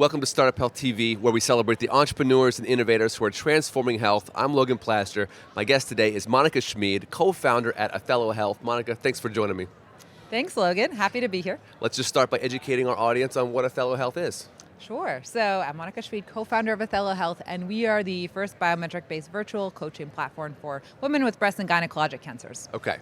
Welcome to Startup Health TV, where we celebrate the entrepreneurs and innovators who are transforming health. I'm Logan Plaster. My guest today is Monica Schmiede, co-founder at Athelo Health. Monica, thanks for joining me. Thanks, Logan. Happy to be here. Let's just start by educating our audience on what Athelo Health is. Sure. So I'm Monica Schmiede, co-founder of Athelo Health, and we are the first biometric-based virtual coaching platform for women with breast and gynecologic cancers. Okay.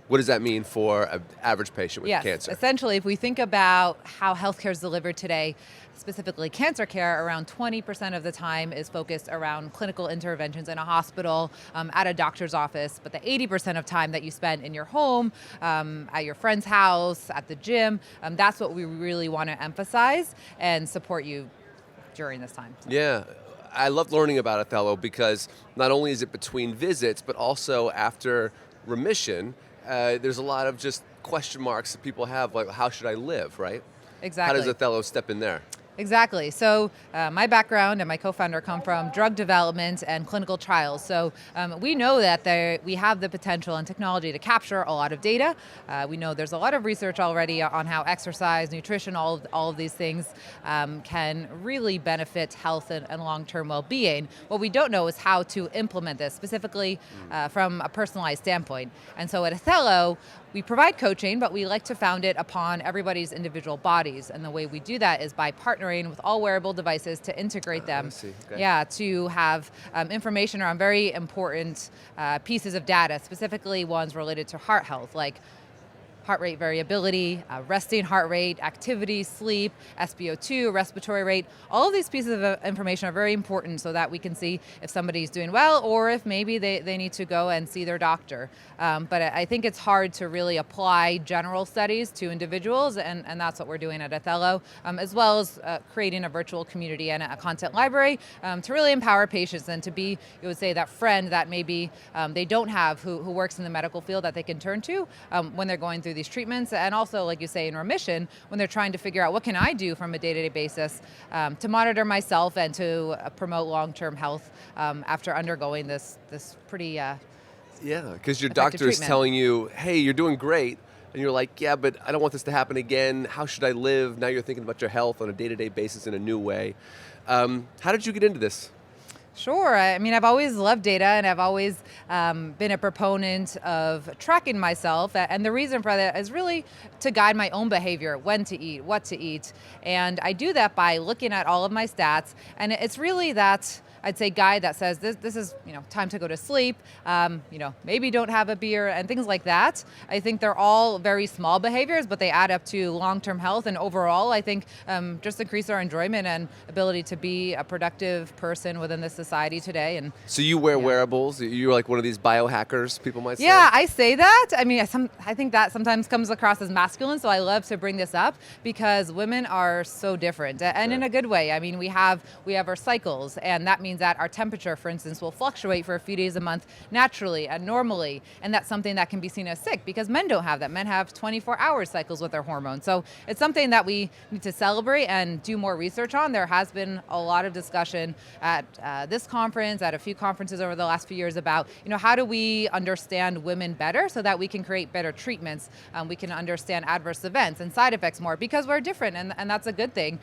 What does that mean for an average patient with Yes, cancer? essentially, if we think about how healthcare is delivered today, specifically cancer care, around 20% of the time is focused around clinical interventions in a hospital, at a doctor's office, but the 80% of time that you spend in your home, at your friend's house, at the gym, that's what we really want to emphasize and support you during this time. Yeah. I love learning about Athelo because not only is it between visits, but also after remission, there's a lot of just question marks that people have, like how should I live, right? Exactly. How does Athelo step in there? Exactly. So my background and my co-founder come from drug development and clinical trials. So we know that we have the potential and technology to capture a lot of data. We know there's a lot of research already on how exercise, nutrition, all of these things can really benefit health and long-term well-being. What we don't know is how to implement this, specifically from a personalized standpoint. And so at Athelo, we provide coaching, but we like to found it upon everybody's individual bodies. And the way we do that is by partnering with all wearable devices to integrate them. I see. Okay. Yeah, to have information around very important pieces of data, specifically ones related to heart health, like heart rate variability, resting heart rate, activity, sleep, SpO2, respiratory rate. All of these pieces of information are very important so that we can see if somebody's doing well or if maybe they need to go and see their doctor. But I think it's hard to really apply general studies to individuals, and that's what we're doing at Athelo, as well as creating a virtual community and a content library to really empower patients and to be, you would say, that friend that maybe they don't have who works in the medical field that they can turn to when they're going through these treatments, and also, like you say, in remission, when they're trying to figure out what can I do from a day-to-day basis to monitor myself and to promote long-term health after undergoing this pretty Yeah, because your doctor is telling you, hey, you're doing great, and you're like, yeah, but I don't want this to happen again. How should I live? Now you're thinking about your health on a day-to-day basis in a new way. How did you get into this? Sure. I mean, I've always loved data, and I've always been a proponent of tracking myself. And the reason for that is really to guide my own behavior, when to eat, what to eat. And I do that by looking at all of my stats. And it's really that, I'd say, guide that says this is, time to go to sleep, maybe don't have a beer and things like that. I think they're all very small behaviors, but they add up to long-term health. And overall, I think just increase our enjoyment and ability to be a productive person within this society today. And so you wear wearables? You're like one of these biohackers, people might say? Yeah, I say that. I mean, I think that sometimes comes across as masculine, so I love to bring this up because women are so different, and in a good way. I mean, we have our cycles, and that means that our temperature, for instance, will fluctuate for a few days a month naturally and normally, and that's something that can be seen as sick because men don't have that. Men have 24-hour cycles with their hormones. So it's something that we need to celebrate and do more research on. There has been a lot of discussion at this conference, at a few conferences over the last few years about, how do we understand women better so that we can create better treatments. We can understand adverse events and side effects more because we're different, and that's a good thing.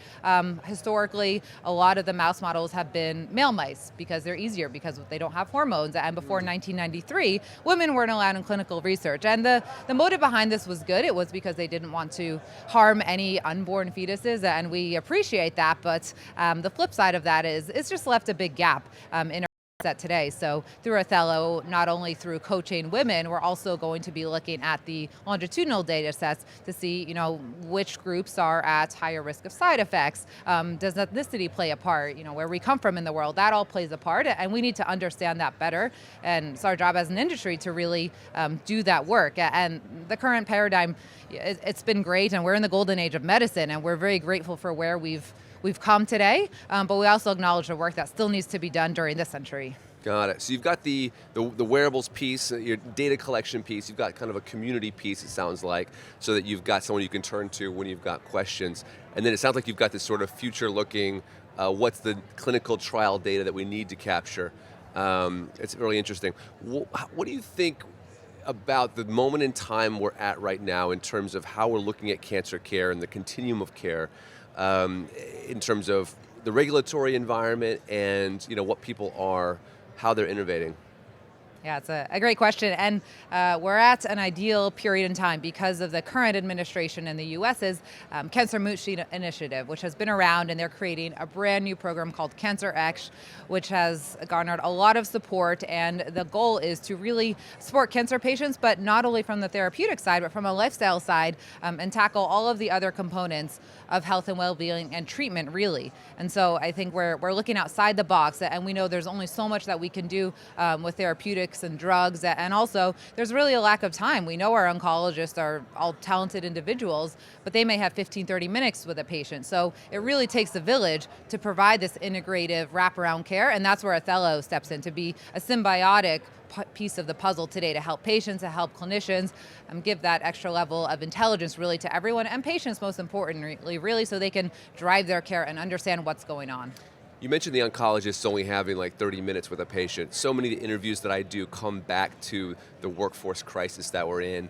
Historically, a lot of the mouse models have been male mice because they're easier because they don't have hormones. And before 1993, women weren't allowed in clinical research. And the motive behind this was good. It was because they didn't want to harm any unborn fetuses, and we appreciate that. But the flip side of that is it's just left a big gap in our set today. So through Athelo, not only through coaching women, we're also going to be looking at the longitudinal data sets to see, which groups are at higher risk of side effects. Does ethnicity play a part? Where we come from in the world, that all plays a part, and we need to understand that better. And it's our job as an industry to really do that work. And the current paradigm, it's been great, and we're in the golden age of medicine, and we're very grateful for where we've come today, but we also acknowledge the work that still needs to be done during this century. Got it. So you've got the wearables piece, your data collection piece, you've got kind of a community piece, it sounds like, so that you've got someone you can turn to when you've got questions. And then it sounds like you've got this sort of future-looking, what's the clinical trial data that we need to capture. It's really interesting. What do you think about the moment in time we're at right now in terms of how we're looking at cancer care and the continuum of care? in terms of the regulatory environment and what people are, how they're innovating? Yeah, it's a great question. And we're at an ideal period in time because of the current administration in the U.S.'s Cancer Moonshot Initiative, which has been around, and they're creating a brand new program called Cancer X, which has garnered a lot of support. And the goal is to really support cancer patients, but not only from the therapeutic side, but from a lifestyle side, and tackle all of the other components of health and well-being and treatment, really. And so I think we're looking outside the box, and we know there's only so much that we can do with therapeutics and drugs, and also there's really a lack of time. We know our oncologists are all talented individuals, but they may have 15-30 minutes with a patient. So it really takes a village to provide this integrative wraparound care, and that's where Athelo steps in to be a symbiotic piece of the puzzle today to help patients, to help clinicians, give that extra level of intelligence really to everyone, and patients most importantly, really, so they can drive their care and understand what's going on. You mentioned the oncologists only having like 30 minutes with a patient. So many of the interviews that I do come back to the workforce crisis that we're in.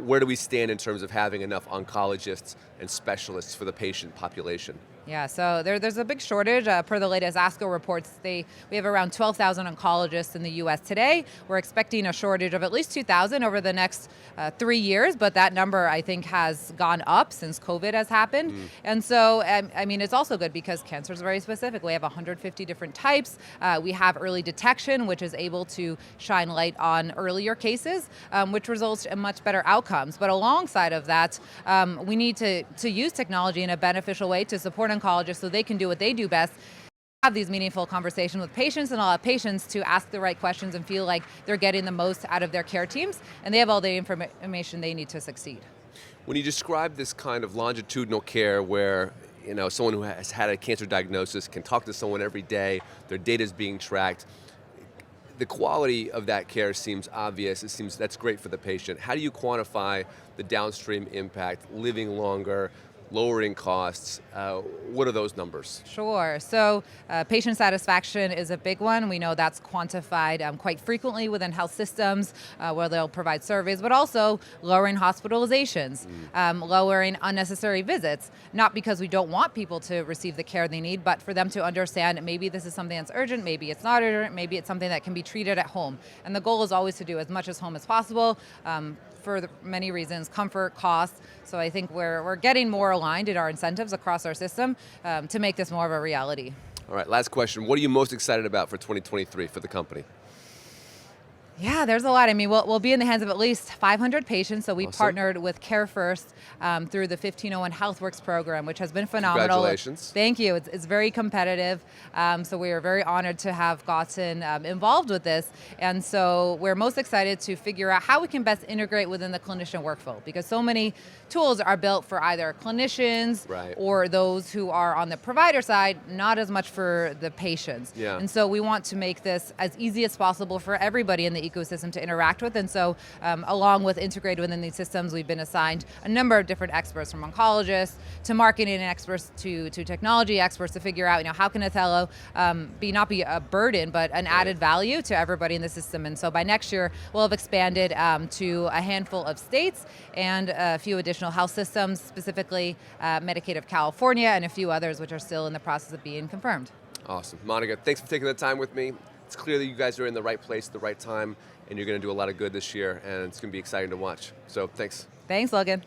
Where do we stand in terms of having enough oncologists and specialists for the patient population? Yeah, so there's a big shortage. Per the latest ASCO reports, we have around 12,000 oncologists in the U.S. today. We're expecting a shortage of at least 2,000 over the next 3 years, but that number, I think, has gone up since COVID has happened. And so, I mean, it's also good because cancer is very specific. We have 150 different types. We have early detection, which is able to shine light on earlier cases, which results in much better outcomes. But alongside of that, we need to use technology in a beneficial way to support oncologists so they can do what they do best, have these meaningful conversations with patients, and allow patients to ask the right questions and feel like they're getting the most out of their care teams and they have all the information they need to succeed. When you describe this kind of longitudinal care where someone who has had a cancer diagnosis can talk to someone every day, their data is being tracked, the quality of that care seems obvious. It seems that's great for the patient. How do you quantify the downstream impact, living longer, lowering costs? What are those numbers? Sure. So patient satisfaction is a big one. We know that's quantified quite frequently within health systems where they'll provide surveys, but also lowering hospitalizations, lowering unnecessary visits, not because we don't want people to receive the care they need, but for them to understand maybe this is something that's urgent, maybe it's not urgent, maybe it's something that can be treated at home. And the goal is always to do as much as home as possible. For many reasons, comfort, cost. So I think we're getting more aligned in our incentives across our system to make this more of a reality. All right, last question. What are you most excited about for 2023 for the company? Yeah, there's a lot. I mean, we'll be in the hands of at least 500 patients. So we Awesome. partnered with Care First through the 1501 HealthWorks program, which has been phenomenal. Congratulations. Thank you. It's very competitive. So we are very honored to have gotten involved with this. And so we're most excited to figure out how we can best integrate within the clinician workflow, because so many tools are built for either clinicians Right. or those who are on the provider side, not as much for the patients. Yeah. And so we want to make this as easy as possible for everybody in the ecosystem to interact with. And so along with integrated within these systems, we've been assigned a number of different experts, from oncologists to marketing experts to technology experts, to figure out how can Athelo not be a burden, but an added value to everybody in the system. And so by next year, we'll have expanded to a handful of states and a few additional health systems, specifically Medicaid of California and a few others which are still in the process of being confirmed. Awesome. Monica, thanks for taking the time with me. It's clear that you guys are in the right place at the right time, and you're going to do a lot of good this year, and it's going to be exciting to watch. So thanks. Thanks, Logan.